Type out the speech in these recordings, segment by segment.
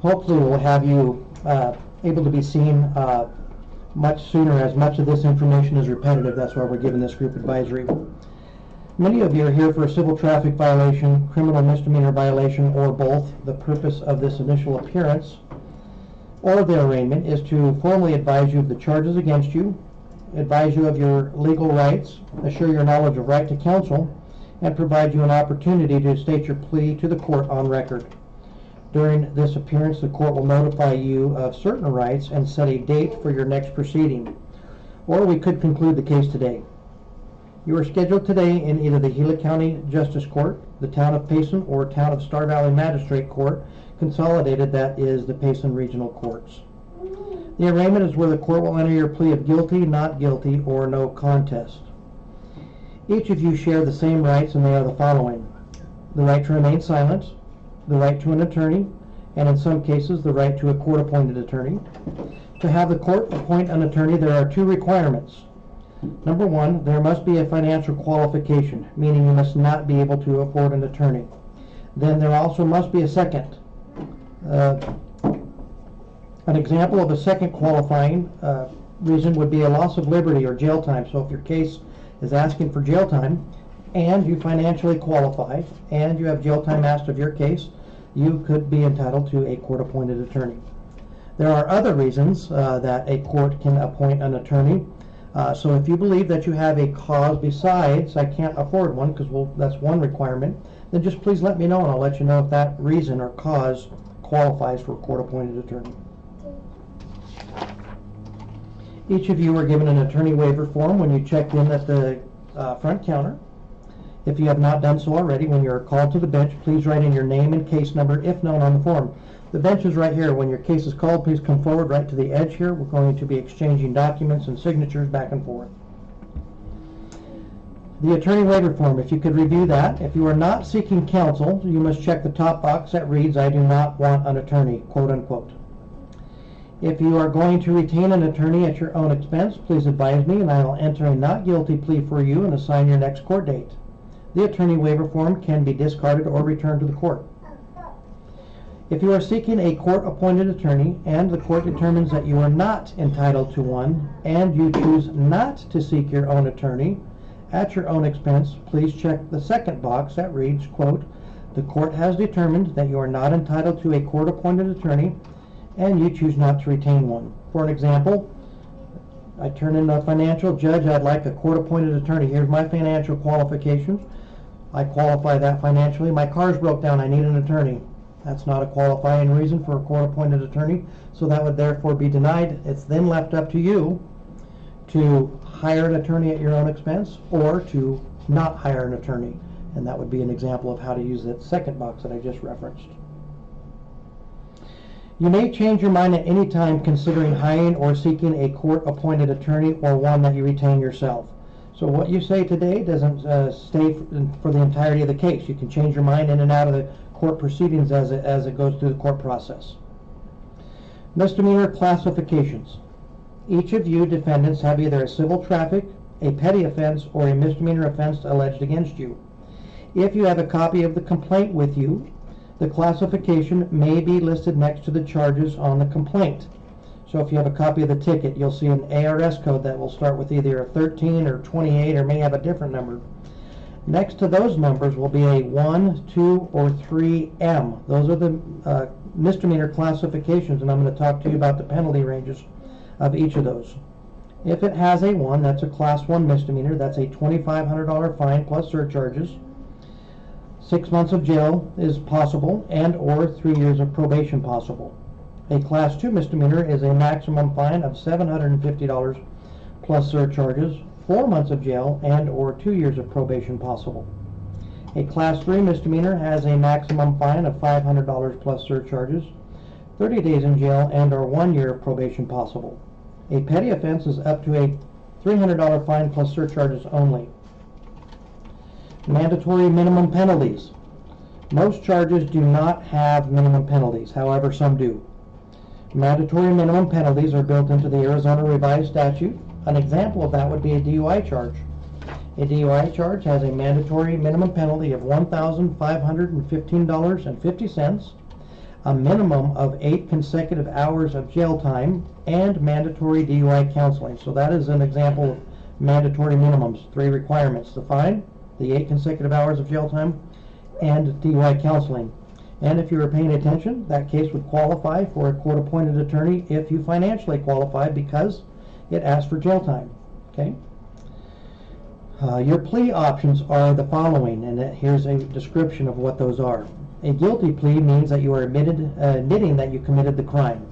Hopefully we'll have you able to be seen much sooner, as much of this information is repetitive. That's why we're giving this group advisory. Many of you are here for a civil traffic violation, criminal misdemeanor violation, or both. The purpose of this initial appearance or the arraignment is to formally advise you of the charges against you, advise you of your legal rights, assure your knowledge of right to counsel, and provide you an opportunity to state your plea to the court on record. During this appearance, the court will notify you of certain rights and set a date for your next proceeding. Or we could conclude the case today. You are scheduled today in either the Gila County Justice Court, the Town of Payson, or Town of Star Valley Magistrate Court, consolidated, that is the Payson Regional Courts. The arraignment is where the court will enter your plea of guilty, not guilty, or no contest. Each of you share the same rights, and they are the following: the right to remain silent, the right to an attorney, and in some cases the right to a court-appointed attorney. To have the court appoint an attorney, there are two requirements. Number one, there must be a financial qualification, meaning you must not be able to afford an attorney. Then there also must be a second. An example of a second qualifying reason would be a loss of liberty or jail time. So if your case is asking for jail time and you financially qualify and you have jail time asked of your case, you could be entitled to a court-appointed attorney. There are other reasons that a court can appoint an attorney. So if you believe that you have a cause besides, I can't afford one, because that's one requirement, then just please let me know, and I'll let you know if that reason or cause qualifies for a court-appointed attorney. Each of you are given an attorney waiver form when you checked in at the front counter. If you have not done so already, when you are called to the bench, please write in your name and case number if known on the form. The bench is right here. When your case is called, please come forward right to the edge here. We're going to be exchanging documents and signatures back and forth. The attorney waiver form, if you could review that. If you are not seeking counsel, you must check the top box that reads, "I do not want an attorney," quote unquote. If you are going to retain an attorney at your own expense, please advise me and I will enter a not guilty plea for you and assign your next court date. The attorney waiver form can be discarded or returned to the court. If you are seeking a court-appointed attorney and the court determines that you are not entitled to one and you choose not to seek your own attorney at your own expense, please check the second box that reads, quote, "The court has determined that you are not entitled to a court-appointed attorney and you choose not to retain one." For an example, I turn in a financial judge, I'd like a court-appointed attorney. Here's my financial qualifications. I qualify that financially. My car's broke down, I need an attorney. That's not a qualifying reason for a court-appointed attorney, so that would therefore be denied. It's then left up to you to hire an attorney at your own expense or to not hire an attorney. And that would be an example of how to use that second box that I just referenced. You may change your mind at any time considering hiring or seeking a court-appointed attorney or one that you retain yourself. So what you say today doesn't stay for the entirety of the case. You can change your mind in and out of the court proceedings as it goes through the court process. Misdemeanor classifications. Each of you defendants have either a civil traffic, a petty offense, or a misdemeanor offense alleged against you. If you have a copy of the complaint with you, the classification may be listed next to the charges on the complaint. So if you have a copy of the ticket, you'll see an ARS code that will start with either a 13 or 28 or may have a different number. Next to those numbers will be a 1, 2, or 3M. Those are the misdemeanor classifications, and I'm going to talk to you about the penalty ranges of each of those. If it has a 1, that's a Class 1 misdemeanor. That's a $2,500 fine plus surcharges. 6 months of jail is possible, and or 3 years of probation possible. A Class 2 misdemeanor is a maximum fine of $750 plus surcharges, 4 months of jail, and or 2 years of probation possible. A Class 3 misdemeanor has a maximum fine of $500 plus surcharges, 30 days in jail, and or 1 year of probation possible. A petty offense is up to a $300 fine plus surcharges only. Mandatory minimum penalties. Most charges do not have minimum penalties, however some do. Mandatory minimum penalties are built into the Arizona Revised Statute. An example of that would be a DUI charge. A DUI charge has a mandatory minimum penalty of $1,515.50. a minimum of 8 consecutive hours of jail time, and mandatory DUI counseling. So that is an example of mandatory minimums, 3 requirements: the fine, the 8 consecutive hours of jail time, and DUI counseling. And if you were paying attention, that case would qualify for a court-appointed attorney if you financially qualify, because it asks for jail time. Okay. Your plea options are the following, and here's a description of what those are. A guilty plea means that you are admitting that you committed the crime.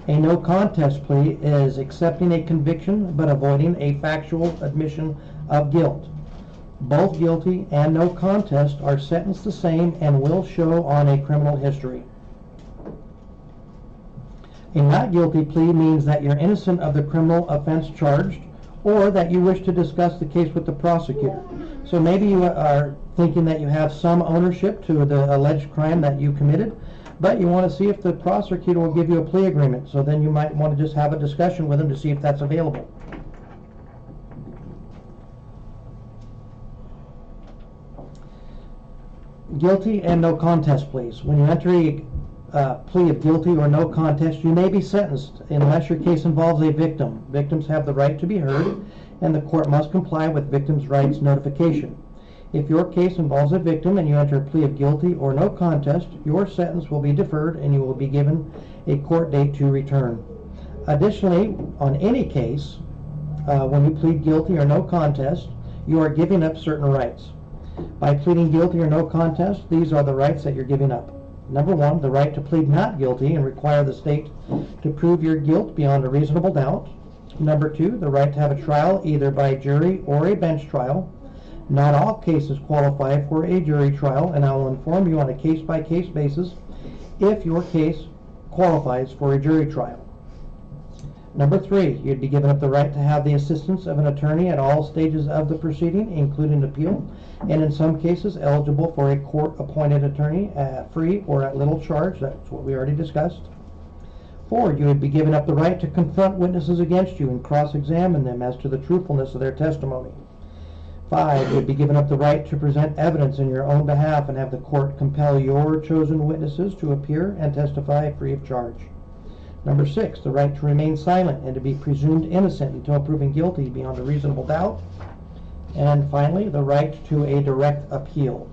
A no contest plea is accepting a conviction but avoiding a factual admission of guilt. Both guilty and no contest are sentenced the same and will show on a criminal history. A not guilty plea means that you're innocent of the criminal offense charged, or that you wish to discuss the case with the prosecutor. So maybe you are thinking that you have some ownership to the alleged crime that you committed, but you want to see if the prosecutor will give you a plea agreement. So then you might want to just have a discussion with him to see if that's available. Guilty and no contest pleas. When you enter a plea of guilty or no contest, you may be sentenced unless your case involves a victim. Victims have the right to be heard, and the court must comply with victims' rights notification. If your case involves a victim and you enter a plea of guilty or no contest, your sentence will be deferred and you will be given a court date to return. Additionally, on any case, when you plead guilty or no contest, you are giving up certain rights. By pleading guilty or no contest, these are the rights that you're giving up. Number 1, the right to plead not guilty and require the state to prove your guilt beyond a reasonable doubt. Number 2, the right to have a trial either by jury or a bench trial. Not all cases qualify for a jury trial, and I will inform you on a case-by-case basis if your case qualifies for a jury trial. Number 3, you'd be given up the right to have the assistance of an attorney at all stages of the proceeding, including appeal, and in some cases eligible for a court-appointed attorney free or at little charge. That's what we already discussed. 4, you would be given up the right to confront witnesses against you and cross-examine them as to the truthfulness of their testimony. 5, you would be given up the right to present evidence in your own behalf and have the court compel your chosen witnesses to appear and testify free of charge. Number 6, the right to remain silent and to be presumed innocent until proven guilty beyond a reasonable doubt. And finally, the right to a direct appeal.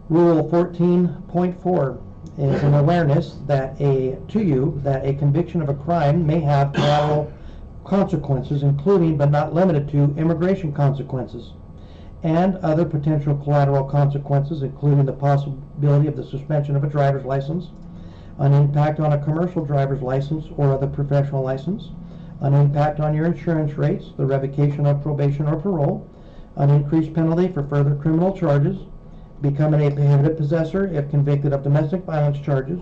Rule 14.4 is an awareness that a conviction of a crime may have collateral consequences, including but not limited to immigration consequences and other potential collateral consequences, including the possibility of the suspension of a driver's license, an impact on a commercial driver's license or other professional license, an impact on your insurance rates, the revocation of probation or parole, an increased penalty for further criminal charges, becoming a prohibited possessor if convicted of domestic violence charges,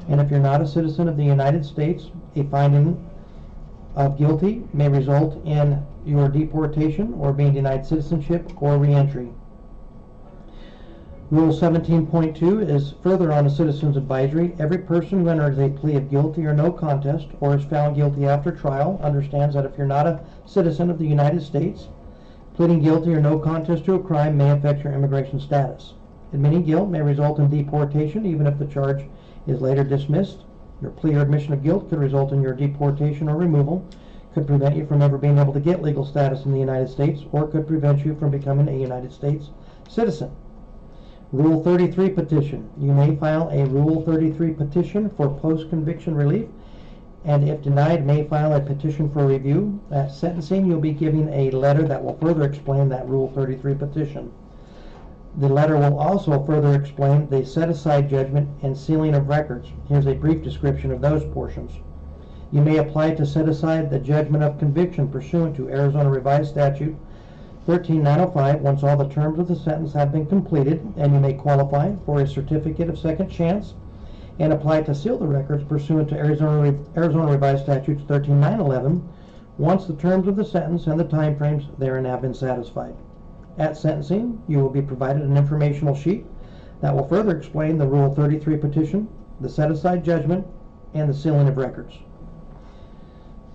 and if you're not a citizen of the United States, a finding of guilty may result in your deportation or being denied citizenship or reentry. Rule 17.2 is further on a citizen's advisory. Every person who enters a plea of guilty or no contest or is found guilty after trial understands that if you're not a citizen of the United States, pleading guilty or no contest to a crime may affect your immigration status. Admitting guilt may result in deportation even if the charge is later dismissed. Your plea or admission of guilt could result in your deportation or removal, could prevent you from ever being able to get legal status in the United States, or could prevent you from becoming a United States citizen. Rule 33 petition. You may file a Rule 33 petition for post-conviction relief, and if denied, may file a petition for review. At sentencing, you'll be given a letter that will further explain that Rule 33 petition. The letter will also further explain the set-aside judgment and sealing of records. Here's a brief description of those portions. You may apply to set aside the judgment of conviction pursuant to Arizona Revised Statute 13905 once all the terms of the sentence have been completed, and you may qualify for a certificate of second chance and apply to seal the records pursuant to Arizona Revised Statutes 13911 once the terms of the sentence and the time frames therein have been satisfied. At sentencing, you will be provided an informational sheet that will further explain the Rule 33 petition, the set-aside judgment, and the sealing of records.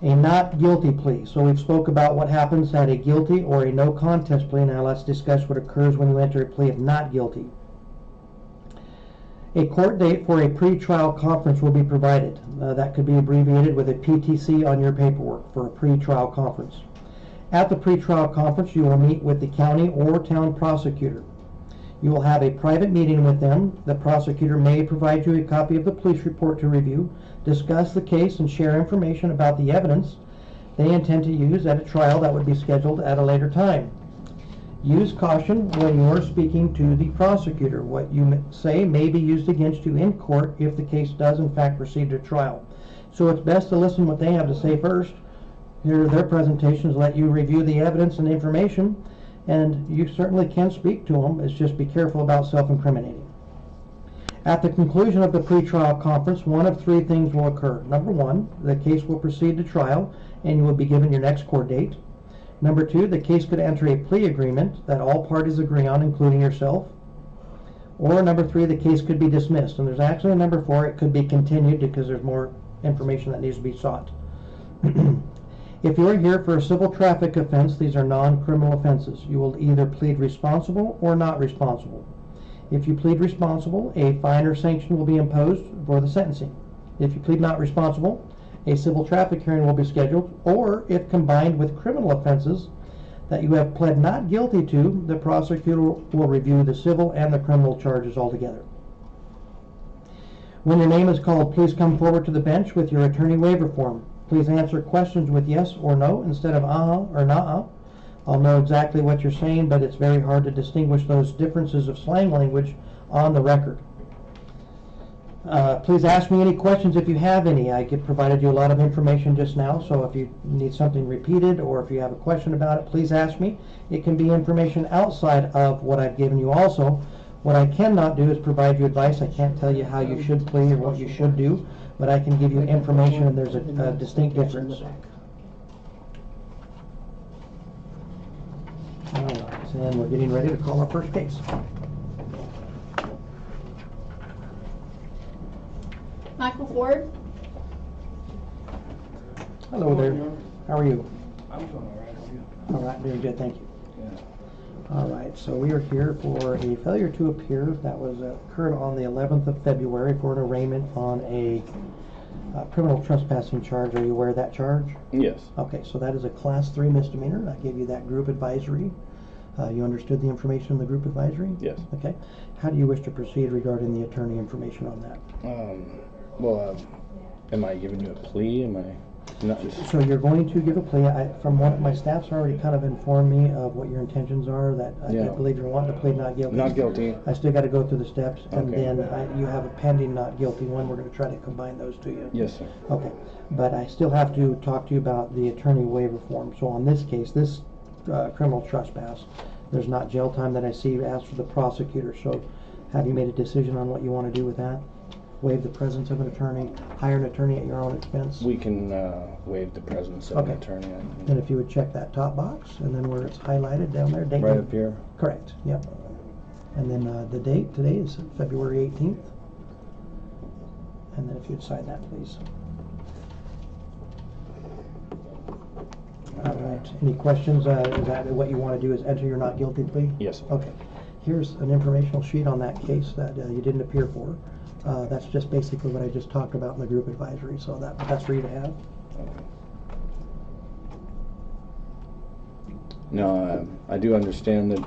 A not guilty plea. So we've spoke about what happens at a guilty or a no contest plea. Now let's discuss what occurs when you enter a plea of not guilty. A court date for a pre-trial conference will be provided. That could be abbreviated with a PTC on your paperwork for a pre-trial conference. At the pre-trial conference, you will meet with the county or town prosecutor. You will have a private meeting with them. The prosecutor may provide you a copy of the police report to review, discuss the case, and share information about the evidence they intend to use at a trial that would be scheduled at a later time. Use caution when you are speaking to the prosecutor. What you say may be used against you in court if the case does in fact proceed to trial. So it's best to listen what they have to say first, hear their presentations, let you review the evidence and information, and you certainly can speak to them. It's just be careful about self-incriminating. At the conclusion of the pretrial conference, one of three things will occur. Number one, the case will proceed to trial and you will be given your next court date. Number two, the case could enter a plea agreement that all parties agree on, including yourself. Or number three, the case could be dismissed. And there's actually a number four, it could be continued because there's more information that needs to be sought. If you are here for a civil traffic offense, these are non-criminal offenses. You will either plead responsible or not responsible. If you plead responsible, a fine or sanction will be imposed for the sentencing. If you plead not responsible, a civil traffic hearing will be scheduled, or if combined with criminal offenses that you have pled not guilty to, the prosecutor will review the civil and the criminal charges altogether. When your name is called, please come forward to the bench with your attorney waiver form. Please answer questions with yes or no instead of or nah. I'll know exactly what you're saying, but it's very hard to distinguish those differences of slang language on the record. Please ask me any questions if you have any. I provided you a lot of information just now, so if you need something repeated or if you have a question about it, please ask me. It can be information outside of what I've given you also. What I cannot do is provide you advice. I can't tell you how you should plead or what you should do, but I can give you information, and there's a distinct difference. All right, and we're getting ready to call our first case. Michael Ford. Hello there. How are you? I'm doing all right. How are you? All right, very good, thank you. Yeah. All right, so we are here for a failure to appear that was occurred on the 11th of February for an arraignment on a criminal trespassing charge. Are you aware of that charge? Yes. Okay, so that is a Class 3 misdemeanor. I gave you that group advisory. You understood the information in the group advisory? Yes. Okay. How do you wish to proceed regarding the attorney information on that? Am I giving you a plea? Am I not? So you're going to give a plea. From what my staff's already kind of informed me of what your intentions are, that I believe you're wanting to plead not guilty. Not guilty. I still got to go through the steps, and Okay. then you have a pending not guilty one. We're going to try to combine those two. Yes, sir. Okay, but I still have to talk to you about the attorney waiver form. So on this case, this criminal trespass, there's not jail time that I see asked for the prosecutor. So have you made a decision on what you want to do with that? Waive the presence of an attorney, hire an attorney at your own expense? We can waive the presence of an attorney. And if you would check that top box, and then where it's highlighted down there, date. Right up here? Correct, yep. And then the date today is February 18th. And then if you'd sign that, please. All right, any questions? Is that what you want to do, is enter your not guilty plea? Yes, sir. Okay. Here's an informational sheet on that case that you didn't appear for. That's just basically what I just talked about in the group advisory, so that's for you to have. Okay. Now, I do understand that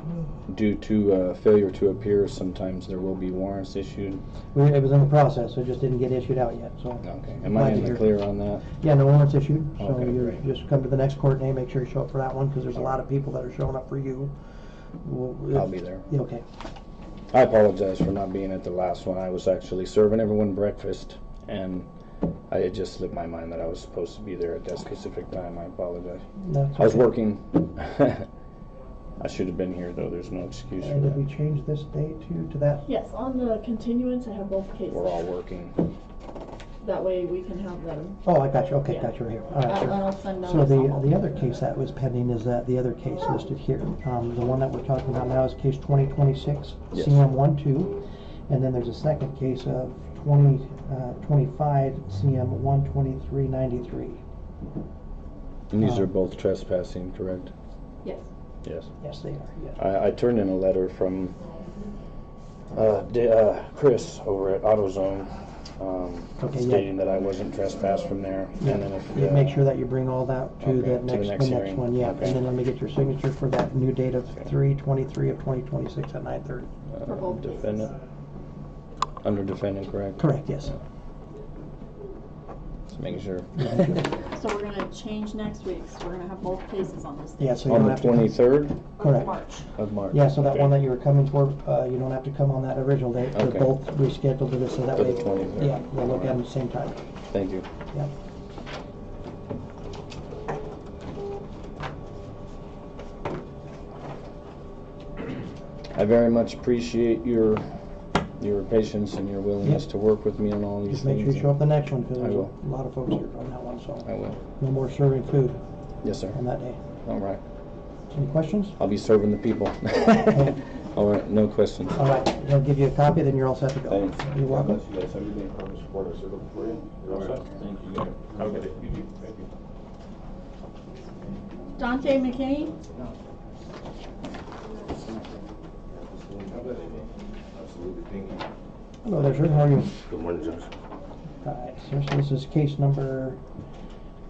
due to failure to appear, sometimes there will be warrants issued. It was in the process, so it just didn't get issued out yet, so. Okay. Am I in the clear on that? Yeah, no warrants issued, so Okay, you great. just come to the next court day, make sure you show up for that one, because there's a lot of people that are showing up for you. I'll be there. Yeah, okay. I apologize for not being at the last one. I was actually serving everyone breakfast, and it just slipped my mind that I was supposed to be there at that specific time. I apologize. That's I was okay. working. I should have been here, though. There's no excuse for And did we that. change this date to that? Yes, on the continuance, I have both cases. We're all working. That way we can have them. Oh, I got you, okay, Yeah. got you right here. All right, sure. I'll send So notice on both. the other case that was pending is the other case listed here. The one that we're talking about now is case 2026 Yes. CM12, and then there's a second case of 2025 CM12393. And these are both trespassing, correct? Yes. Yes. Yes, they are. Yes. I turned in a letter from Chris over at AutoZone, Okay, yeah. stating that I wasn't trespassed from there. Yeah, And then if yeah, make sure that you bring all that to Okay, the to next, the next the next hearing. one, yeah. Okay. And then let me get your signature for that new date of 3/23 of 2026 at 9:30. For both defendant, under defendant, correct? Correct, yes. Just making sure. So we're gonna change next week, so we're gonna have both cases on this. Yeah, so you On don't the have to. 23rd Correct. March. of March. Yeah, so that Okay. one that you were coming for, you don't have to come on that original date. They're Okay. both rescheduled to this, so that For way. the 23rd. Yeah, we'll look at them at the same time. Thank you. Yeah. I very much appreciate your patience and your willingness Yeah. to work with me on all these Just make things. sure you show up the next one, because I there's will. a lot of folks here on that one, so. I will. No more serving food Yes, sir. on that day. All right. Any questions? I'll be serving the people. All right, no questions. All right, he'll give you a copy, then you're all set to go. Thanks. You're welcome. You guys have anything from the support or circle for you? You're all set? Thank you. Have a good day. You too. Thank you. Dante McKinney? Absolutely. Thank you. Hello there, sir, how are you? Good morning, Judge. All right, sir, so this is case number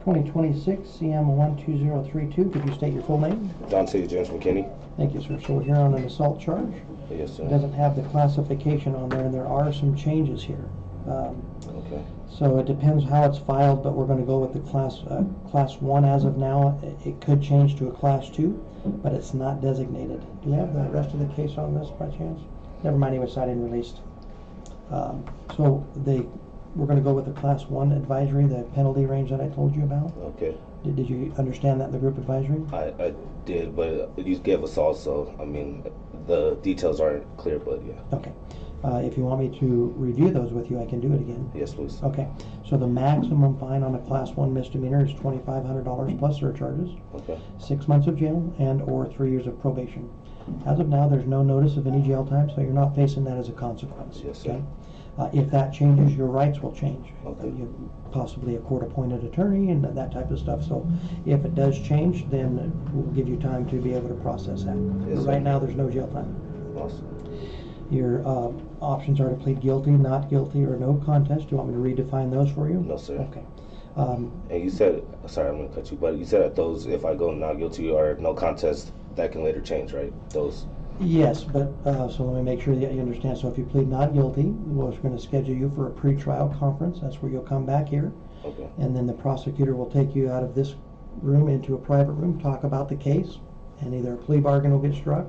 2026 CM 12032. Could you state your full name? Dante James McKinney. Thank you, sir. So we're here on an assault charge. Yes, sir. It doesn't have the classification on there, and there are some changes here. Okay. So it depends how it's filed, but we're going to go with the class 1 as of now. It could change to a class 2, but it's not designated. Do you have the rest of the case on this by chance? Never mind, it was cited and released. So we're going to go with the class 1 advisory, the penalty range that I told you about. Okay. Did you understand that in the group advisory? I did, but you gave us also. I mean, the details aren't clear, but yeah. Okay. If you want me to review those with you, I can do it again. Yes, please. Okay. So the maximum fine on a class 1 misdemeanor is $2,500 plus surcharges, Okay. 6 months of jail, and or 3 years of probation. As of now, there's no notice of any jail time, so you're not facing that as a consequence. Yes, sir. Okay? If that changes, your rights will change. Okay. Possibly a court-appointed attorney and that type of stuff. So if it does change, then we'll give you time to be able to process that. Yes, But sir. right now, there's no jail time. Awesome. Your options are to plead guilty, not guilty, or no contest. Do you want me to redefine those for you? No, sir. Okay. And you said, sorry, I'm gonna cut you, but you said that those, if I go not guilty or no contest, that can later change, right? Those. Yes, but so let me make sure that you understand. So if you plead not guilty, we're going to schedule you for a pre-trial conference. That's where you'll come back here. Okay. And then the prosecutor will take you out of this room into a private room, talk about the case, and either a plea bargain will get struck,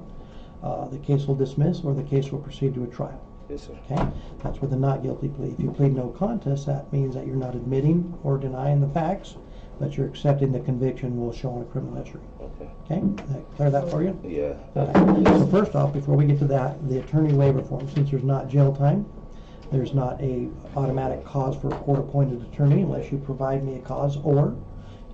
the case will dismiss, or the case will proceed to a trial. Yes, sir. Okay? That's with a not guilty plea. If you plead no contest, that means that you're not admitting or denying the facts, but you're accepting the conviction will show on a criminal history. Okay. Okay? That clear that for you? Yeah. So first off, before we get to that, the attorney waiver form, since there's not jail time, there's not a automatic cause for a court-appointed attorney unless you provide me a cause, or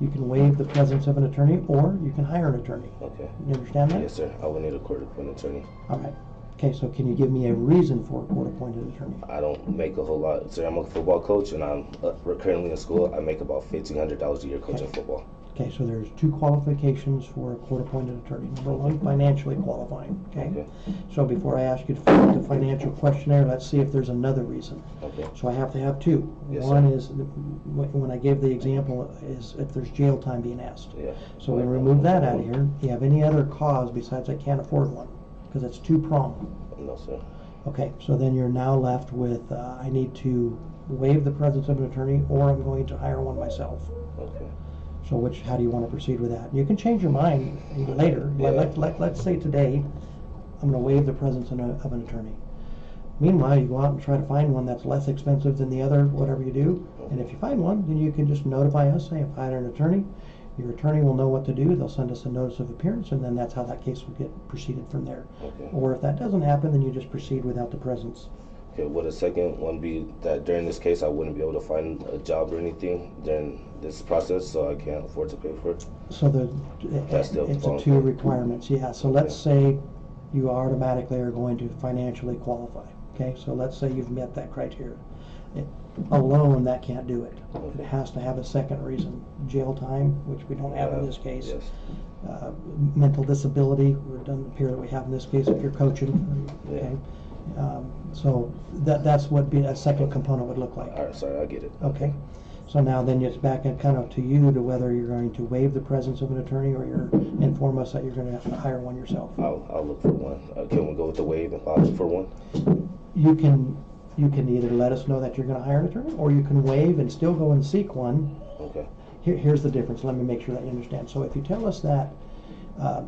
you can waive the presence of an attorney, or you can hire an attorney. Okay. You understand that? Yes, sir. I will need a court-appointed attorney. All right. Okay, so can you give me a reason for a court-appointed attorney? I don't make a whole lot. Sir, I'm a football coach, and I'm currently in school. I make about $1,500 a year coaching football. Okay, so there's 2 qualifications for a court-appointed attorney. Number 1, financially qualifying, okay? Okay. So before I ask you to fill out the financial questionnaire, let's see if there's another reason. Okay. So I have to have 2. Yes, One sir. is, when I gave the example, is if there's jail time being asked. Yeah. So we remove that out of here. Do you have any other cause besides I can't afford one? Because it's 2-pronged. No, sir. Okay, so then you're now left with, I need to waive the presence of an attorney, or I'm going to hire one myself. Okay. So how do you want to proceed with that? You can change your mind later. Yeah. Let's say today, I'm going to waive the presence of an attorney. Meanwhile, you go out and try to find one that's less expensive than the other, whatever you do. And if you find one, then you can just notify us, say, if I hire an attorney, your attorney will know what to do. They'll send us a notice of appearance, and then that's how that case will get proceeded from there. Okay. Or if that doesn't happen, then you just proceed without the presence. Okay, would a second one be that during this case I wouldn't be able to find a job or anything during this process, so I can't afford to pay for it? So That's the it's a phone 2 call. requirements, yeah. So let's say you automatically are going to financially qualify. Okay, so let's say you've met that criteria. Alone, that can't do it. Okay. It has to have a second reason. Jail time, which we don't have in this case. Yes. Mental disability, it doesn't appear that we have in this case if you're coaching. Okay. Yeah. So that's what a second component would look like. All right, sorry, I get it. Okay. So now then it's back and kind of to you to whether you're going to waive the presence of an attorney or you're inform us that you're going to hire one yourself. I'll look for one. Can we go with the waive and I'll look for one? You can either let us know that you're going to hire an attorney, or you can waive and still go and seek one. Okay. Here's the difference. Let me make sure that you understand. So if you tell us that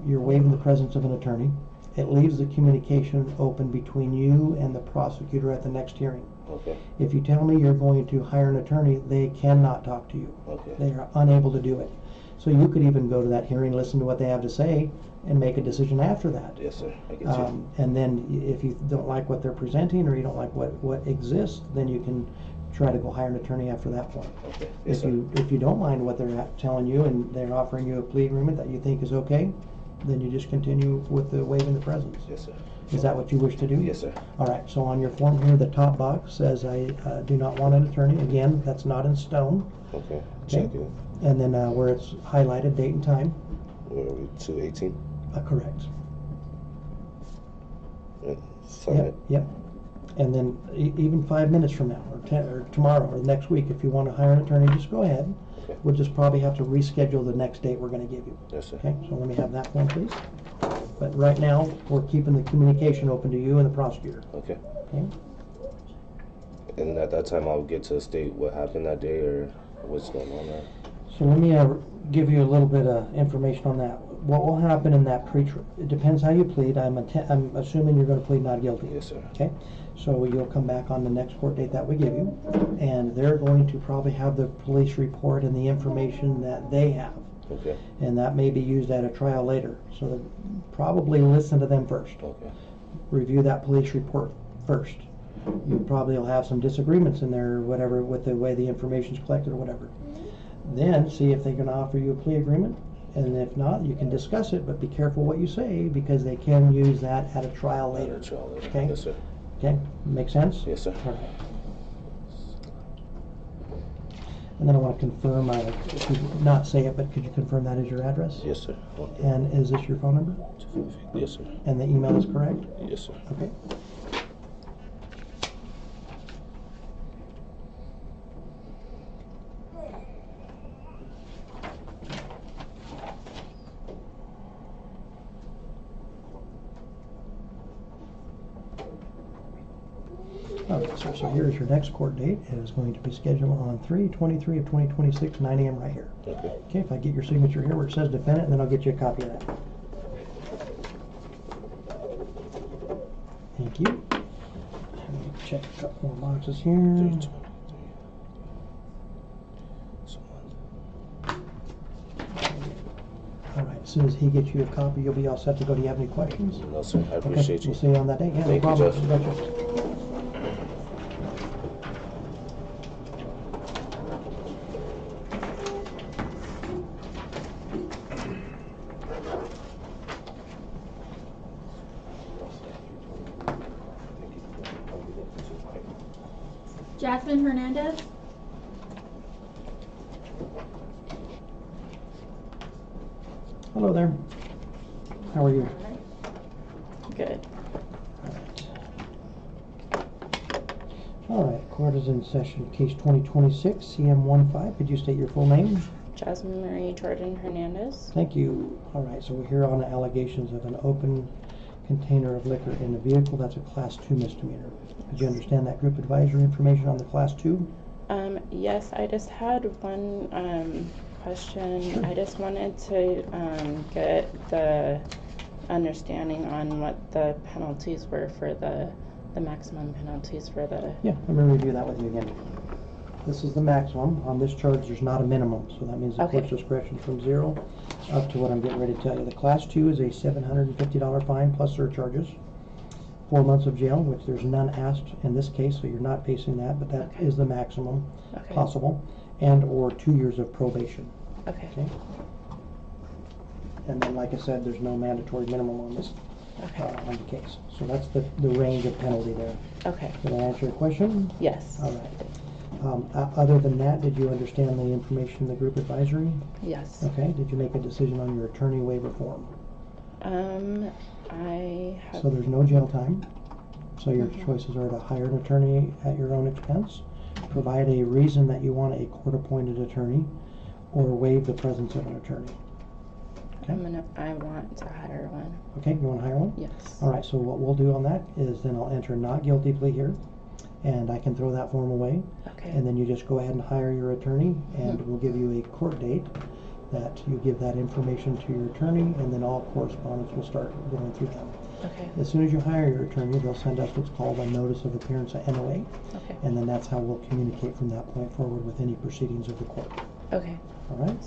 you're waiving the presence of an attorney, it leaves the communication open between you and the prosecutor at the next hearing. Okay. If you tell me you're going to hire an attorney, they cannot talk to you. Okay. They are unable to do it. So you could even go to that hearing, listen to what they have to say, and make a decision after that. Yes, sir. I get you. And then if you don't like what they're presenting or you don't like what exists, then you can try to go hire an attorney after that point. Okay. Yes, sir. If you don't mind what they're telling you and they're offering you a plea agreement that you think is okay, then you just continue with the waiving the presence. Yes, sir. Is that what you wish to do? Yes, sir. All right, so on your form here, the top box says I do not want an attorney. Again, that's not in stone. Okay. Okay. Check it. And then where it's highlighted, date and time. Where are we? 2/18. Correct. Sign Yep, it. yep. And then even 5 minutes from now, or tomorrow, or next week, if you want to hire an attorney, just go ahead. Okay. We'll just probably have to reschedule the next date we're going to give you. Yes, sir. Okay, so let me have that one, please. But right now, we're keeping the communication open to you and the prosecutor. Okay. Okay? And at that time, I'll get to state what happened that day or what's going on there. So let me give you a little bit of information on that. What will happen in that it depends how you plead. I'm assuming you're going to plead not guilty. Yes, sir. Okay, so you'll come back on the next court date that we give you, and they're going to probably have the police report and the information that they have. Okay. And that may be used at a trial later. So probably listen to them first. Okay. Review that police report first. You probably will have some disagreements in there or whatever with the way the information's collected or whatever. Then see if they can offer you a plea agreement. And if not, you can discuss it, but be careful what you say because they can use that at a trial later. Okay? Yes, sir. Okay? Make sense? Yes, sir. All right. And then I want to confirm, if you not say it, but could you confirm that is your address? Yes, sir. And is this your phone number? Yes, sir. And the email is correct? Yes, sir. Okay. Okay, so here's your next court date. It is going to be scheduled on 3/23 of 2026, 9 a.m. right here. Okay. Okay, if I get your signature here where it says defendant, then I'll get you a copy of that. Thank you. Let me check a couple more boxes here. 3/23. All right, as soon as he gets you a copy, you'll be all set to go. Do you have any questions? No, sir. I Okay, appreciate you. we'll see you on that day. Yeah, Thank no you, problem. Jeff. You betcha. Jasmine Hernandez? Hello there. How are you? Good. All right, court is in session. Case 2026, CM15. Could you state your full name? Jasmine Marie Jordan Hernandez. Thank you. All right, so we're here on the allegations of an open container of liquor in a vehicle. That's a Class 2 misdemeanor. Did you understand that group advisory information on the Class 2? Yes, I just had one question. Sure. I just wanted to get the understanding on what the penalties were for the maximum penalties for the... Yeah, let me review that with you again. This is the maximum. On this charge, there's not a minimum, so that means the Okay. court's discretion from 0 up to what I'm getting ready to tell you. The Class 2 is a $750 fine plus surcharges, 4 months of jail, which there's none asked in this case, so you're not facing that, but that is the maximum Okay. possible, and or 2 years of probation. Okay. Okay? And then, like I said, there's no mandatory minimum on this, Okay. on the case. So that's the range of penalty there. Okay. Did I answer your question? Yes. All right. Other than that, did you understand the information in the group advisory? Yes. Okay. Did you make a decision on your attorney waiver form? I have... So there's no jail time. So your choices are to hire an attorney at your own expense, provide a reason that you want a court-appointed attorney, or waive the presence of an attorney. Okay. I want to hire one. Okay, you want to hire one? Yes. All right, so what we'll do on that is then I'll enter not guilty plea here, and I can throw that form away. Okay. And then you just go ahead and hire your attorney, and we'll give you a court date that you give that information to your attorney, and then all correspondence will start going through them. Okay. As soon as you hire your attorney, they'll send us what's called a notice of appearance at NOA, Okay. and then that's how we'll communicate from that point forward with any proceedings of the court. Okay. All right?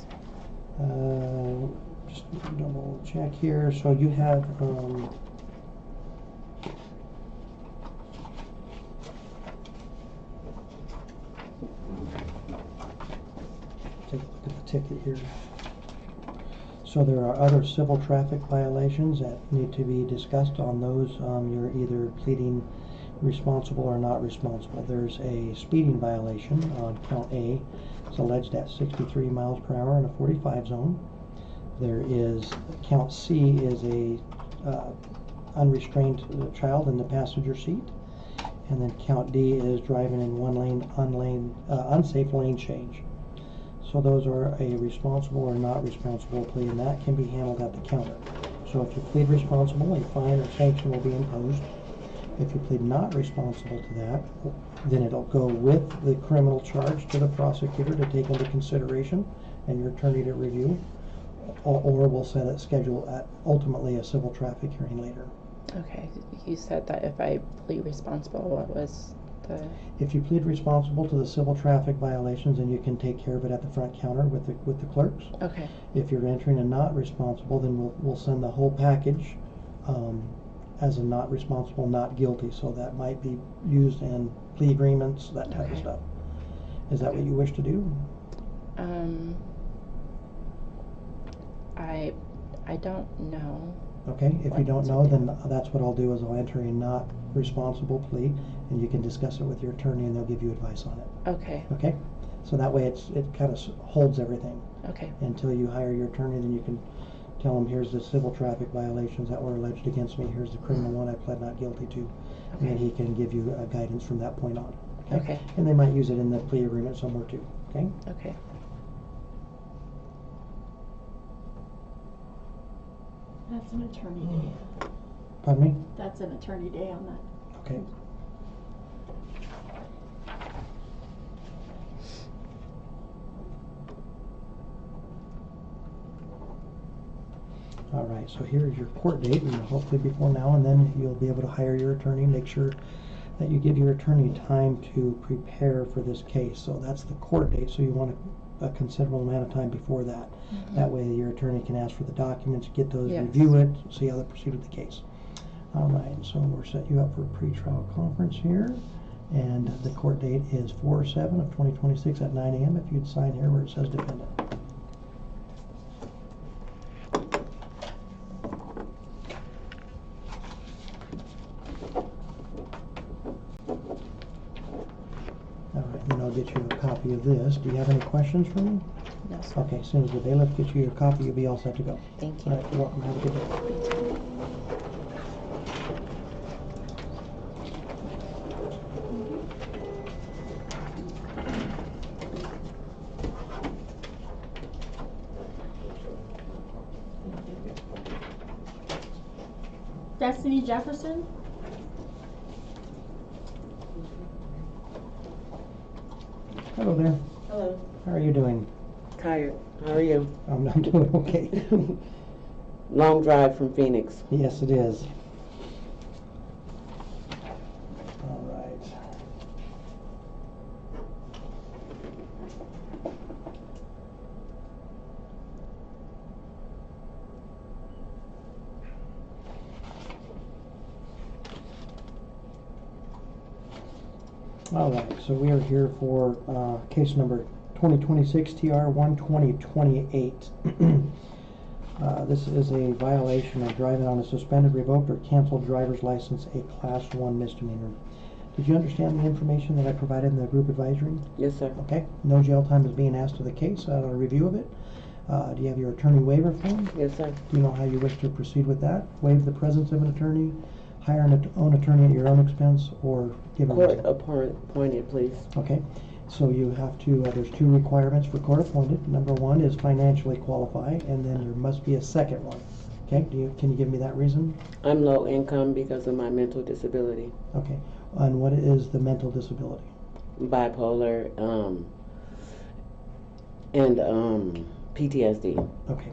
Just double check here. So you have, take a look at the ticket here. So there are other civil traffic violations that need to be discussed. On those, you're either pleading responsible or not responsible. There's a speeding violation on count A. It's alleged at 63 miles per hour in a 45 zone. There is, count C is a unrestrained child in the passenger seat. And then count D is driving in one lane, unsafe lane change. So those are a responsible or not responsible plea, and that can be handled at the counter. So if you plead responsible, a fine or sanction will be imposed. If you plead not responsible to that, then it'll go with the criminal charge to the prosecutor to take into consideration and your attorney to review, or we'll set a schedule at ultimately a civil traffic hearing later. Okay. You said that if I plead responsible, what was the... If you plead responsible to the civil traffic violations, then you can take care of it at the front counter with the clerks. Okay. If you're entering a not responsible, then we'll send the whole package as a not responsible, not guilty. So that might be used in plea agreements, that type of Okay. stuff. Is that what you wish to do? I don't know. Okay, if you What don't to know, do. then that's what I'll do is I'll enter a not responsible plea, and you can discuss it with your attorney, and they'll give you advice on it. Okay. Okay, so that way it kind of holds everything Okay. until you hire your attorney. Then you can tell them, here's the civil traffic violations that were alleged against me. Here's the criminal one I pled not guilty to, and then Okay. he can give you guidance from that point on. Okay. And they might use it in the plea agreement somewhere too. Okay. Okay. That's an attorney day. Pardon me. That's an attorney day on that. Okay. All right, so here is your court date, and hopefully before now and then you'll be able to hire your attorney. Make sure that you give your attorney time to prepare for this case. So that's the court date, so you want a considerable amount of time before that. Mm-hmm. That way your attorney can ask for the documents, get those, Yes. review it, see how they proceed with the case. All right, so we're setting you up for a pre-trial conference here, and the court date is 4/7 of 2026 at 9 a.m. if you'd sign here where it says defendant. All right, then I'll get you a copy of this. Do you have any questions for me? No, sir. Okay, as soon as the bailiff gets you your copy, you'll be all set to go. Thank All you. right, you're welcome. Have a good day. Destiny Jefferson? Hello there. Hello. How are you doing? Tired. How are you? I'm doing okay. Long drive from Phoenix. Yes, it is. All right. All right, so we are here for case number 2026 TR 12028. This is a violation of driving on a suspended, revoked, or canceled driver's license, a Class 1 misdemeanor. Did you understand the information that I provided in the group advisory? Yes, sir. Okay, no jail time is being asked to the case, a review of it. Do you have your attorney waiver form? Yes, sir. Do you know how you wish to proceed with that? Waive the presence of an attorney, hire an own attorney at your own expense or give a Court reason? appointed, please. Okay, so you have to, there's two requirements for court appointed. Number one is financially qualify, and then there must be a second one. Okay, can you give me that reason? I'm low income because of my mental disability. Okay, and what is the mental disability? Bipolar, and PTSD. Okay,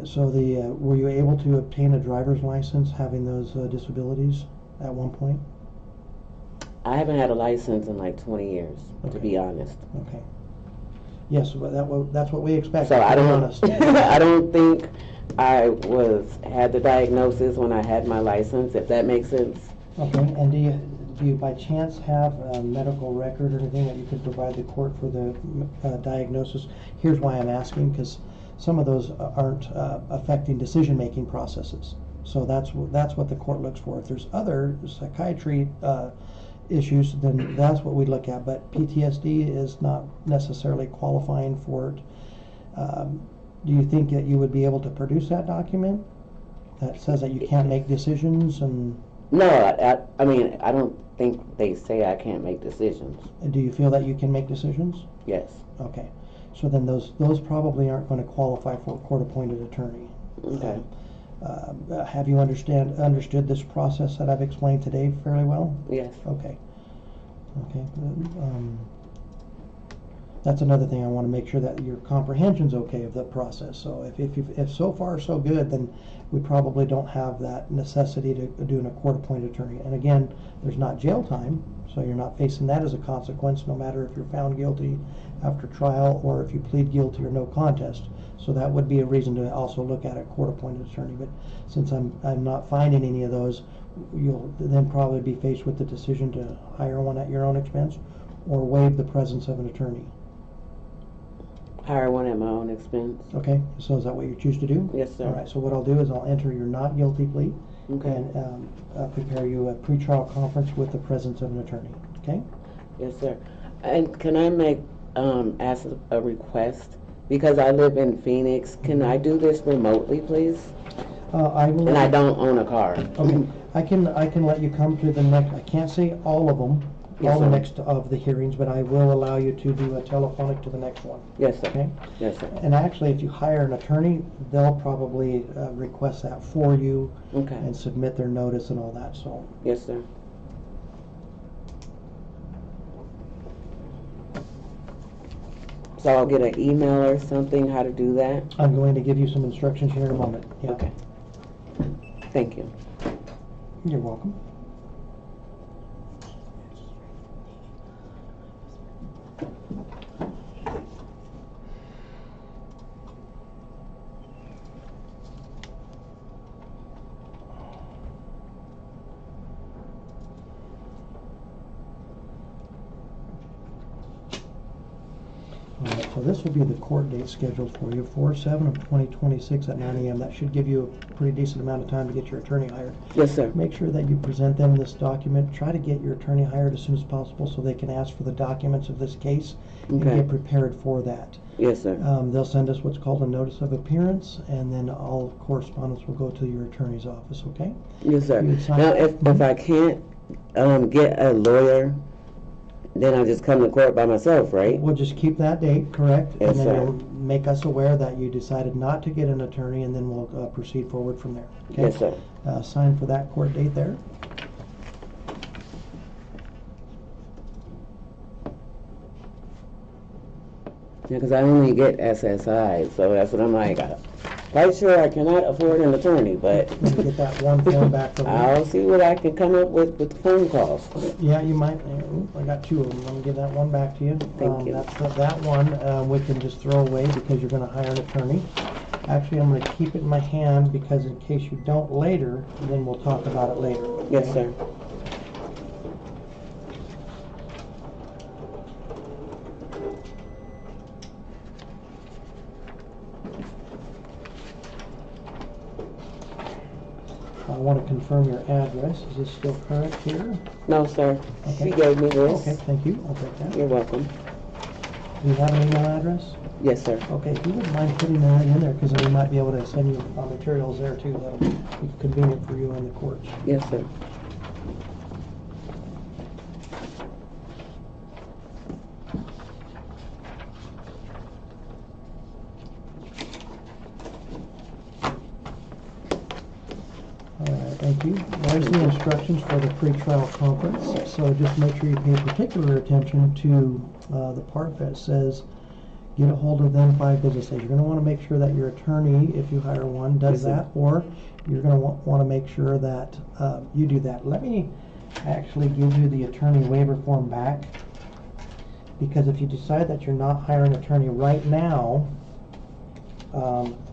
so were you able to obtain a driver's license having those disabilities at one point? I haven't had a license in like 20 years, to Okay. be honest. Okay. Yes, but that's what we expect. So I to be don't, honest. I don't think I had the diagnosis when I had my license, if that makes sense. Okay, and do you by chance have a medical record or anything that you could provide the court for the diagnosis? Here's why I'm asking, because some of those aren't affecting decision-making processes. So that's what the court looks for. If there's other psychiatry issues, then that's what we look at. But PTSD is not necessarily qualifying for it. Do you think that you would be able to produce that document that says that you can't make decisions? And No, I mean, I don't think they say I can't make decisions. do you feel that you can make decisions? Yes. Okay, so then those probably aren't going to qualify for a court-appointed attorney. Okay. Have you understood this process that I've explained today fairly well? Yes. Okay. Okay. That's another thing I want to make sure that your comprehension's okay of the process. So if so far so good, then we probably don't have that necessity to do a court-appointed attorney. And again, there's not jail time, so you're not facing that as a consequence, no matter if you're found guilty after trial or if you plead guilty or no contest. So that would be a reason to also look at a court-appointed attorney. But since I'm not finding any of those, you'll then probably be faced with the decision to hire one at your own expense or waive the presence of an attorney. Hire one at my own expense. Okay, so is that what you choose to do? Yes, sir. All right, so what I'll do is I'll enter your not guilty plea Okay. and prepare you a pretrial conference with the presence of an attorney. Okay? Yes, sir. And can I ask a request? Because I live in Phoenix, can I do this remotely, please? I will. And I don't own a car. Okay, I can let you come to the next. I can't say all of them, Yes, all the sir. next of the hearings, but I will allow you to do a telephonic to the next one. Yes, sir. Okay? Yes, sir. And actually, if you hire an attorney, they'll probably request that for you Okay. and submit their notice and all that. So. Yes, sir. So I'll get an email or something how to do that? I'm going to give you some instructions here in a moment. Yeah. Okay. Thank you. You're welcome. All right, so this will be the court date scheduled for you, 4/7/2026 at 9 a.m. That should give you a pretty decent amount of time to get your attorney hired. Yes, sir. Make sure that you present them this document. Try to get your attorney hired as soon as possible so they can ask for the documents of this case and Okay. get prepared for that. Yes, sir. They'll send us what's called a notice of appearance, and then all correspondence will go to your attorney's office, okay? Yes, sir. You sign- Now, if I can't get a lawyer, then I just come to court by myself, right? We'll just keep that date, correct? Yes, And then sir. you'll make us aware that you decided not to get an attorney, and then we'll proceed forward from there, okay? Yes, sir. Sign for that court date there. Yeah, because I only get SSI, so that's what I'm like. Quite sure I cannot afford an attorney, but Let me get that one form back from you. I'll see what I can come up with the phone calls. Yeah, you might. I got two of them. Let me give that one back to you. Thank you. That one we can just throw away because you're going to hire an attorney. Actually, I'm going to keep it in my hand because in case you don't later, then we'll talk about it later. Yes, okay? sir. I want to confirm your address. Is this still current here? No, sir. Okay. She gave me this. Okay, thank you. I'll take that. You're welcome. Do you have an email address? Yes, sir. Okay, if you wouldn't mind putting that in there, because then we might be able to send you materials there too. That'll be convenient for you in the courts. Yes, sir. All right, thank you. There's the instructions for the pre-trial conference. So just make sure you pay particular attention to the part that says get a hold of them 5 business days. You're going to want to make sure that your attorney, if you hire one, does that, or you're going to want to make sure that you do that. Let me actually give you the attorney waiver form back, because if you decide that you're not hiring an attorney right now,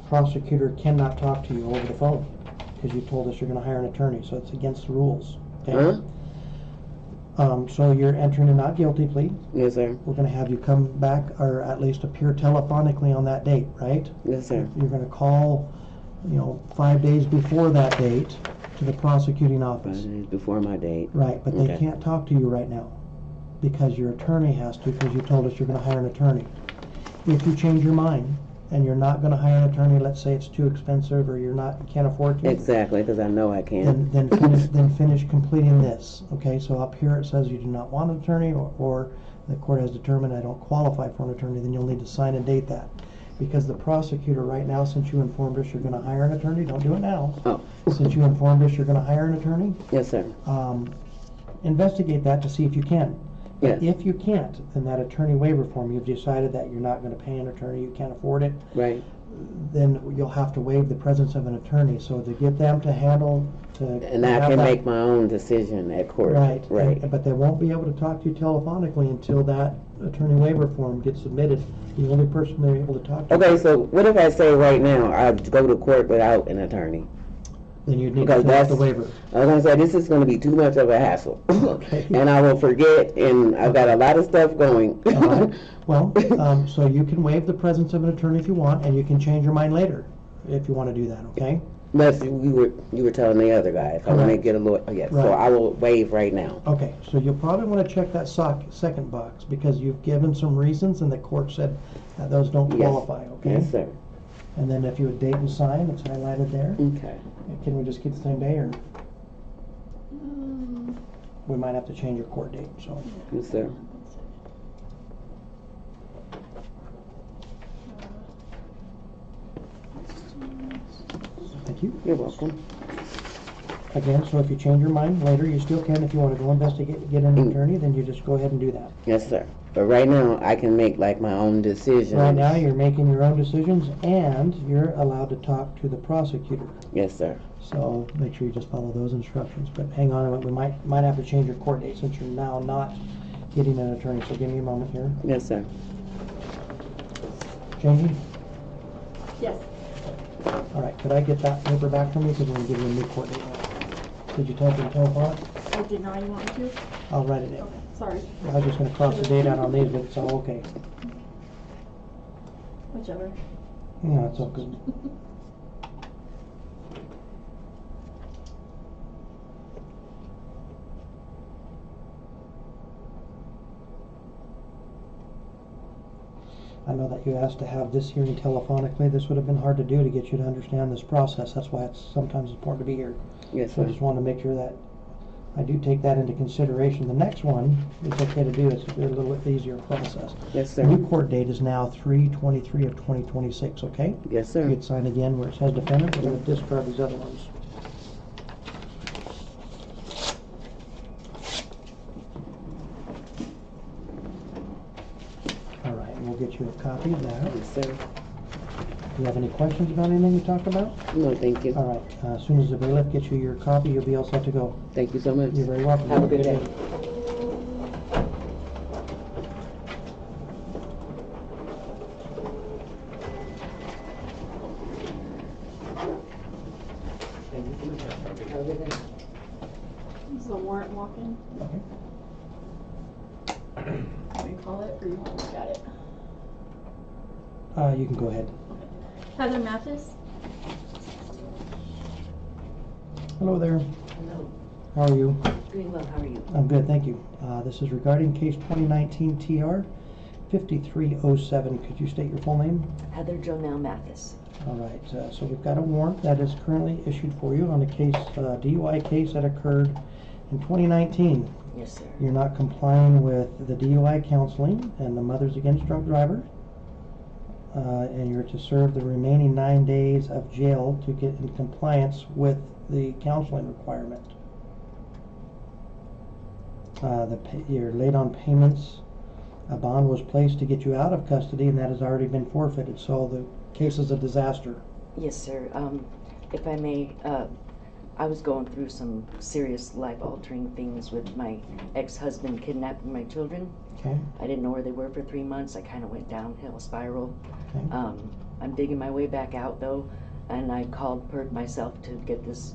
prosecutor cannot talk to you over the phone because you told us you're going to hire an attorney, so it's against the rules. Okay? So you're entering a not guilty plea. Yes, sir. We're going to have you come back, or at least appear telephonically on that date, right? Yes, sir. You're going to call, 5 days before that date to the prosecuting office. 5 days before my date. Right, but they Okay. can't talk to you right now because your attorney has to, because you told us you're going to hire an attorney. If you change your mind and you're not going to hire an attorney, let's say it's too expensive or you can't afford to. Exactly, because I know I can't. Then finish completing this. Okay, so up here it says you do not want an attorney, or the court has determined I don't qualify for an attorney. Then you'll need to sign and date that, because the prosecutor right now, since you informed us you're going to hire an attorney, don't do it now. Oh. Since you informed us you're going to hire an attorney, Yes, sir. investigate that to see if you can. Yes. If you can't, then that attorney waiver form, you've decided that you're not going to pay an attorney, you can't afford it, Right. then you'll have to waive the presence of an attorney. So to get them to handle, And I have can that- make my own decision at court. Right, Right. but they won't be able to talk to you telephonically until that attorney waiver form gets submitted. The only person they're able to talk to. Okay, so what if I say right now I go to court without an attorney? Then you'd need to Because fill out the that's- waiver. I was gonna say this is gonna be too much of a hassle, Okay. and I will forget, and I've got a lot of stuff going. All right. Well, so you can waive the presence of an attorney if you want, and you can change your mind later if you want to do that, okay? But you were telling the other guy if I want to Correct. get a lawyer. Yes, Right. so I will waive right now. Okay, so you'll probably want to check that second box, because you've given some reasons and the court said that those don't Yes. qualify, okay? Yes, sir. And then if you would date and sign, it's highlighted there. Okay. Can we just keep the same day, or Um, we might have to change your court date, so. Yes, sir. Thank you. You're welcome. Again, so if you change your mind later, you still can. If you want to go investigate, get an attorney, then you just go ahead and do that. Yes, sir. But right now, I can make like my own decision. Right now, you're making your own decisions, and you're allowed to talk to the prosecutor. Yes, sir. So make sure you just follow those instructions. But hang on a minute, we might have to change your court date since you're now not getting an attorney. So give me a moment here. Yes, sir. Changing? yes, All right, could I get that paper back from you, because we're going to give you a new court date now. Did you type in telephone? I did not, you want me to? I'll write it in. Okay, sorry, I was just going to cross the date out on these, but it's all okay. whichever. No, it's all good. I know that you asked to have this hearing telephonically. This would have been hard to do to get you to understand this process. That's why it's sometimes important to be here. Yes, So I sir. just want to make sure that I do take that into consideration. The next one, it's okay to do. It's a little easier process. Yes, The sir. new court date is now 3/23 of 2026, okay? Yes, You sir. could sign again where it says defendant. We're going to discard these other ones. All right, we'll get you a copy of that. Yes, sir. Do you have any questions about anything we talked about? No, thank you. All right, as soon as the bailiff gets you your copy, you'll be all set to go. Thank you so much. You're very welcome. Have a good day. This is a warrant walk-in. Okay. Can we call it, or you want to look at it? You can go ahead. Heather Mathis? Hello there. Hello, How are you? doing well, how are you? I'm good, thank you. This is regarding case 2019 TR 5307. Could you state your full name? Heather Jonelle Mathis. All right, so we've got a warrant that is currently issued for you on a case, DUI case that occurred in 2019. Yes, sir. You're not complying with the DUI counseling and the Mothers Against Drunk Drivers. And you're to serve the remaining 9 days of jail to get in compliance with the counseling requirement. You're late on payments. A bond was placed to get you out of custody, and that has already been forfeited. So the case is a disaster. Yes, sir. If I may, I was going through some serious life-altering things with my ex-husband kidnapping my children. Okay. I didn't know where they were for 3 months. I kind of went downhill spiral. Okay. I'm digging my way back out, though, and I called PERT myself to get this.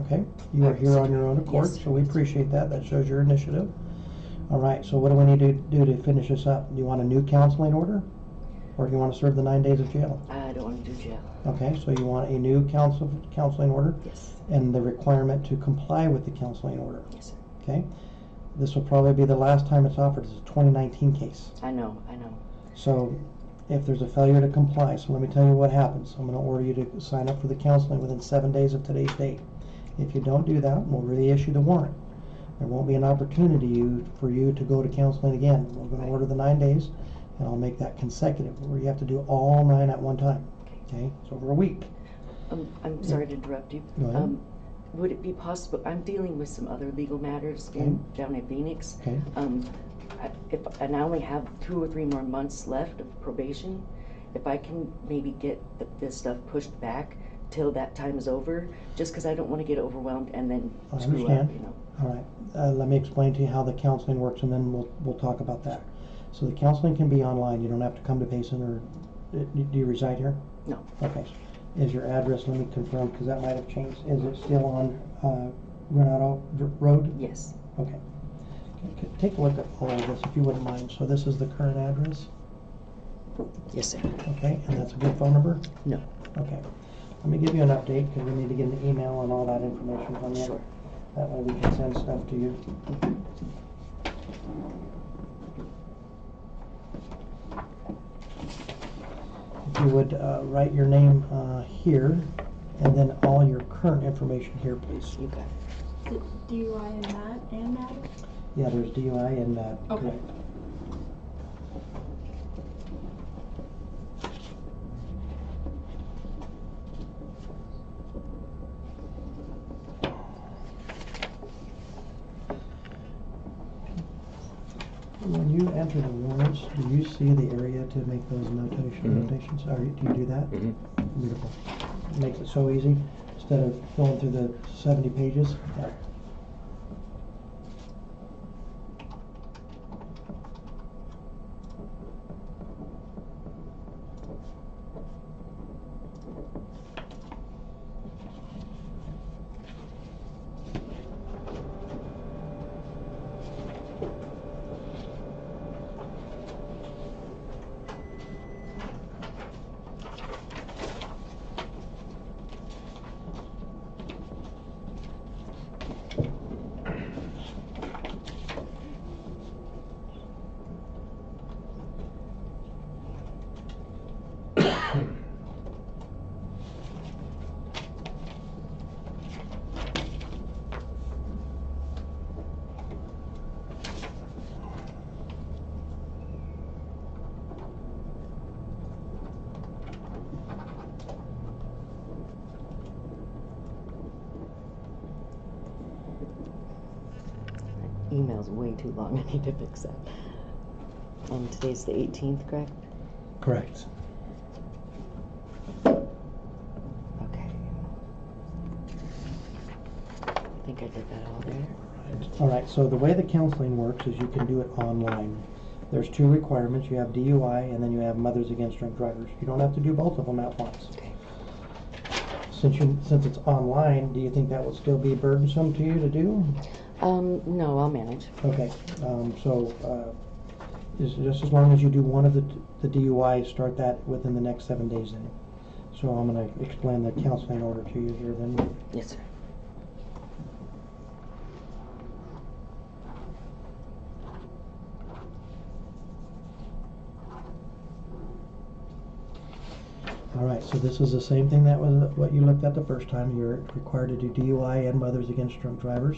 Okay. You are here on your own accord, Yes. so we appreciate that. That shows your initiative. All right. So what do we need to do to finish this up? Do you want a new counseling order, or do you want to serve the 9 days of jail? I don't want to do jail. Okay. So you want a new counseling order, Yes. and the requirement to comply with the counseling order. Yes, sir. Okay. This will probably be the last time it's offered. It's a 2019 case. I know. So if there's a failure to comply, so let me tell you what happens. I'm going to order you to sign up for the counseling within 7 days of today's date. If you don't do that, we'll reissue the warrant. There won't be an opportunity for you to go to counseling again. We're going to order the 9 days, and I'll make that consecutive, where you have to do all 9 at one time. Okay? It's over a week. I'm sorry to interrupt you. Go ahead. Would it be possible? I'm dealing with some other legal matters down in Phoenix. Okay. And I only have 2 or 3 more months left of probation. If I can maybe get this stuff pushed back till that time is over, just because I don't want to get overwhelmed and then I screw understand. up, you know. All right. Let me explain to you how the counseling works, and then we'll talk about that. So the counseling can be online. You don't have to come to Payson, or do you reside here? No. Okay. Is your address, let me confirm, because that might have changed. Is it still on Granado Road? Yes. Okay. Take a look at all of this, if you wouldn't mind. So this is the current address? Yes, sir. Okay, and that's a good phone number? No. Okay. Let me give you an update, because we need to get an email and all that information from you. Sure. That way we can send stuff to you. If you would write your name here, and then all your current information here, please. You got it. Is it DUI and that and that? Yeah, there's DUI and Okay. correct. When you enter the warrants, do you see the area to make those notations? Do you do that? Mm-hmm. Beautiful. It makes it so easy instead of going through the 70 pages. Yeah. Email's way too long. I need to fix that. Today's the 18th, correct? Correct. Okay. I think I did that all there. All right, so the way the counseling works is you can do it online. There's 2 requirements. You have DUI, and then you have Mothers Against Drunk Drivers. You don't have to do both of them at once. Okay. Since it's online, do you think that will still be burdensome to you to do? No, I'll manage. Okay, just as long as you do one of the DUIs, start that within the next 7 days then. So I'm going to explain the counseling order to you here then. Yes, sir. All right, so this is the same thing that was what you looked at the first time. You're required to do DUI and mothers against drunk drivers.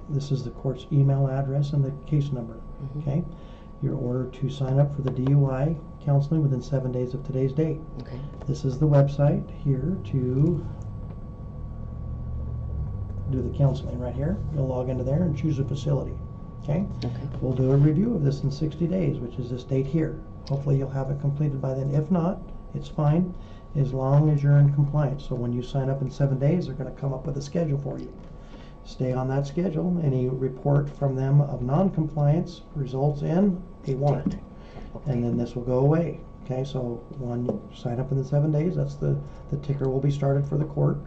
This is the court's email address and the case number, okay? You're ordered to sign up for the DUI counseling within 7 days of today's date. Okay. This is the website here to do the counseling right here. You'll log into there and choose a facility, okay? Okay. We'll do a review of this in 60 days, which is this date here. Hopefully you'll have it completed by then. If not, it's fine, as long as you're in compliance. So when you sign up in 7 days, they're going to come up with a schedule for you. Stay on that schedule. Any report from them of non-compliance results in a warrant. And then this will go away. Okay, so when you sign up in the 7 days, that's the ticker will be started for the court.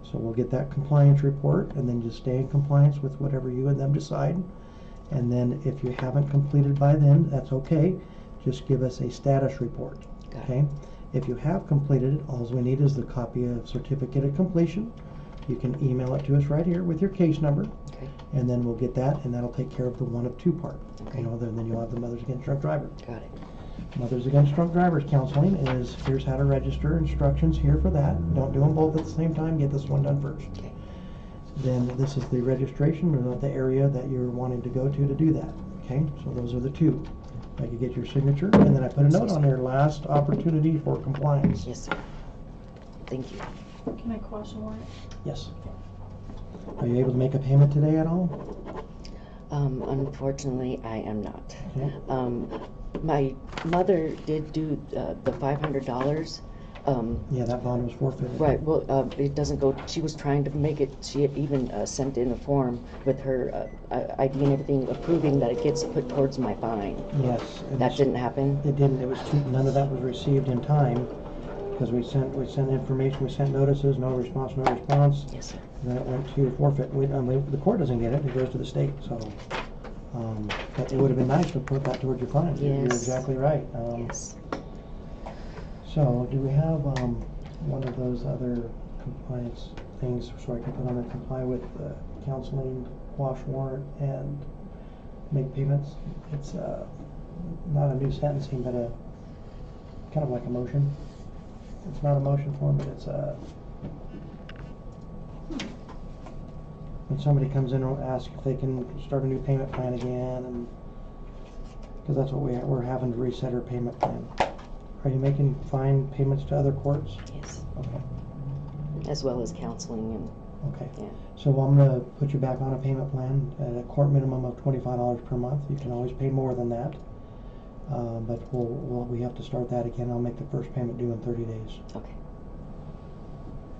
So we'll get that compliance report, and then just stay in compliance with whatever you and them decide. And then if you haven't completed by then, that's okay. Just give us a status report. Okay? If you have completed it, all we need is the copy of certificate of completion. You can email it to us right here with your case number. Okay. And then we'll get that, and that'll take care of the 1 of 2 part. Okay. You know, then you'll have the Mothers Against Drunk Driver. Got it. Mothers Against Drunk Drivers counseling is here's how to register, instructions here for that. Don't do them both at the same time. Get this one done first. Okay. Then this is the registration or the area that you're wanting to go to do that. Okay, so those are the 2. I could get your signature, and then I put a note on there, last opportunity for compliance. Yes, sir. Thank you. Can I quash a warrant? Yes. Are you able to make a payment today at all? Unfortunately, I am not. Okay. My mother did do the $500. Yeah, that bond was forfeited. Right, well, it doesn't go, she was trying to make it, she had even sent in a form with her ID and everything approving that it gets put towards my fine. Yes. and That it's- didn't happen? It didn't. It was none of that was received in time because we sent information, we sent notices, no response, no response. Yes, sir. And then it went to forfeit. The court doesn't get it. It goes to the state. So, but it would have been nice to put that towards your fine. You're Yes. exactly right. Yes. So, do we have one of those other compliance things so I can put on there, comply with counseling, quash warrant, and make payments? It's not a new sentencing, but a kind of like a motion. It's not a motion form, but it's a when somebody comes in and asks if they can start a new payment plan again, and because that's what we're having to reset our payment plan. Are you making fine payments to other courts? Yes. Okay. As well as counseling and, Okay. yeah. So I'm gonna put you back on a payment plan at a court minimum of $25 per month. You can always pay more than that. But we have to start that again. I'll make the first payment due in 30 days. Okay.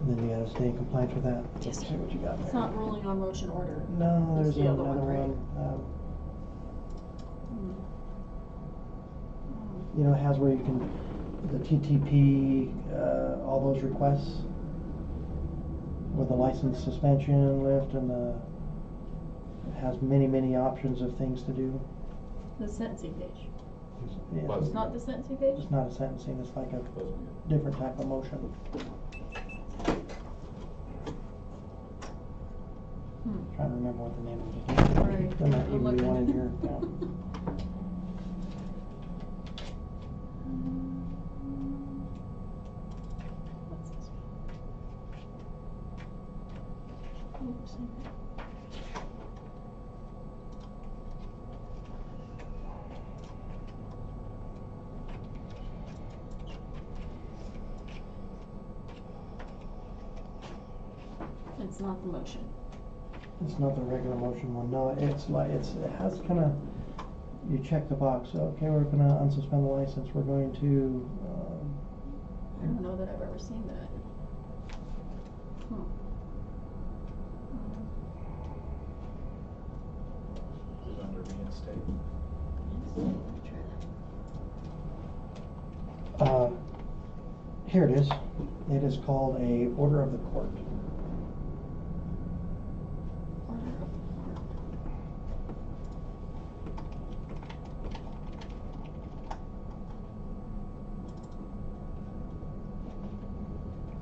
And then you gotta stay in compliance with that. Yes, sir. See what you got It's there. not ruling on motion order. No, It's there's the other another one, right? one. Hmm. You know, it has where you can, the TTP, all those requests with the license suspension lift and it has many options of things to do. The sentencing page. Yeah, It's not the sentencing page? it's not a sentencing, it's like a different type of motion. Trying to remember what the name of it is. Right. There might I'm even be one in looking. here, yeah. What's this one? Oops. It's not the motion. It's not the regular motion one, no, it's like, it has kinda, you check the box, okay, we're gonna unsuspend the license, we're going to, I don't know that I've ever seen that. Is it under reinstate? Here it is. It is called a order of the court.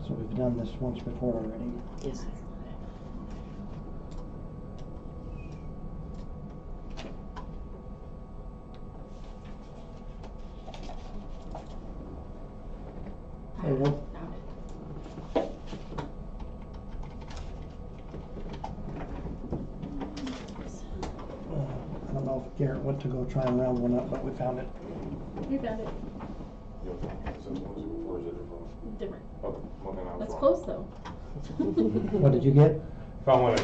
So we've done this once before already. Yes, sir. Hey, what, Found went to go try and round one up, but we found it. You got it. Or is it different? Different. Okay, well then I was That's wrong. close though. What did you get? Found one I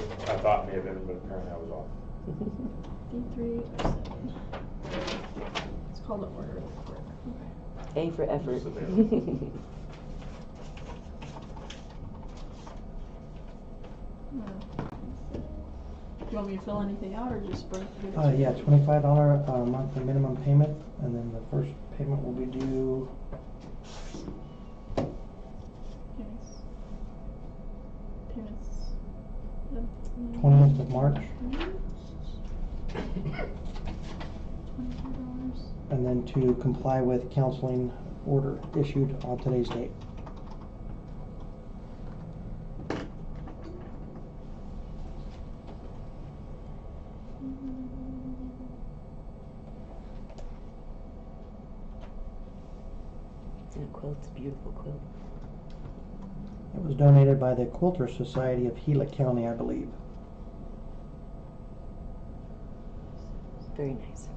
thought may have been, but apparently I was off. D307. It's called an order of the court. A for effort. Do you want me to fill anything out or just bring it? Yeah, $25 monthly minimum payment, and then the first payment will be due. Payments. 20th of March. $24. And then to comply with counseling order issued on today's date. That quilt's a beautiful quilt. It was donated by the Quilter Society of Gila County, I believe. Very nice.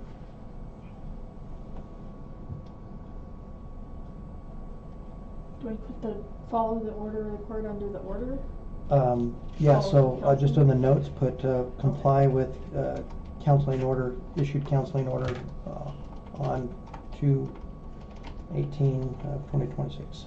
Do I put the follow the order of the court under the order? Yeah, Follow so just in counseling? the notes, put comply with counseling order, issued counseling order on 2/18/2026.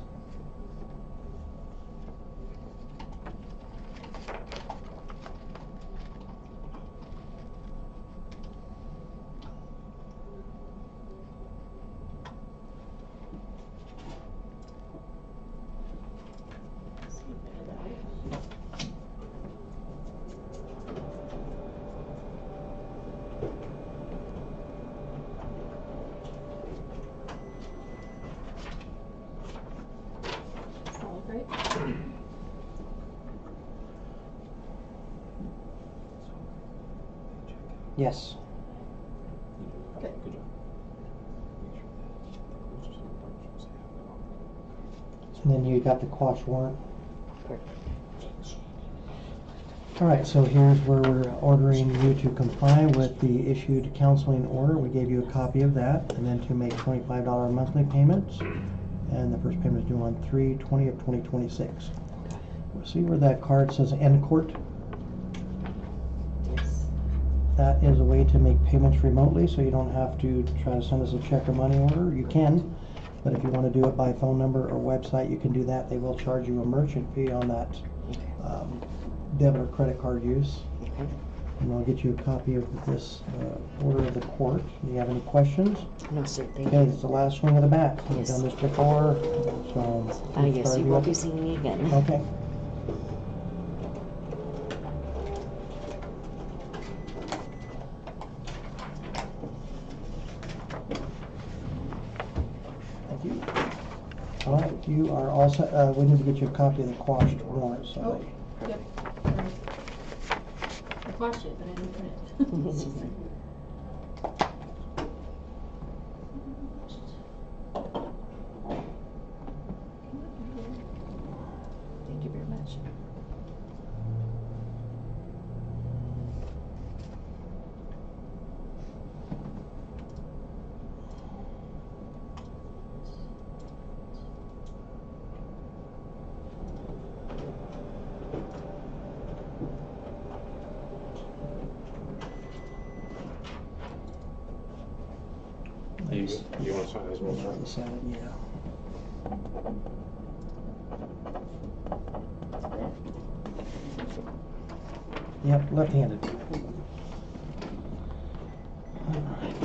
Celebrate. Yes. Okay. Good job. And then you got the quash warrant. Perfect. All right, so here's where we're ordering you to comply with the issued counseling order. We gave you a copy of that, and then to make $25 monthly payments. And the first payment is due on 3/20/2026. See where that card says end court? Yes. That is a way to make payments remotely, so you don't have to try to send us a check or money order. You can, but if you want to do it by phone number or website, you can do that. They will charge you a merchant fee on that debit or credit card use. Okay. And I'll get you a copy of this order of the court. Do you have any questions? No, sir, thank Okay, you. it's the last swing of the bat. We've Yes. done this before, so. Yes, start you you won't up. be seeing me again. Okay. Thank you. All right, you are all set. We need to get you a copy of the quashed warrant, so. Oh, yep. I watched it, but I didn't print it. Thank you very much. You want to sign as well, sir? The Senate, yeah. Yep, left-handed. All right.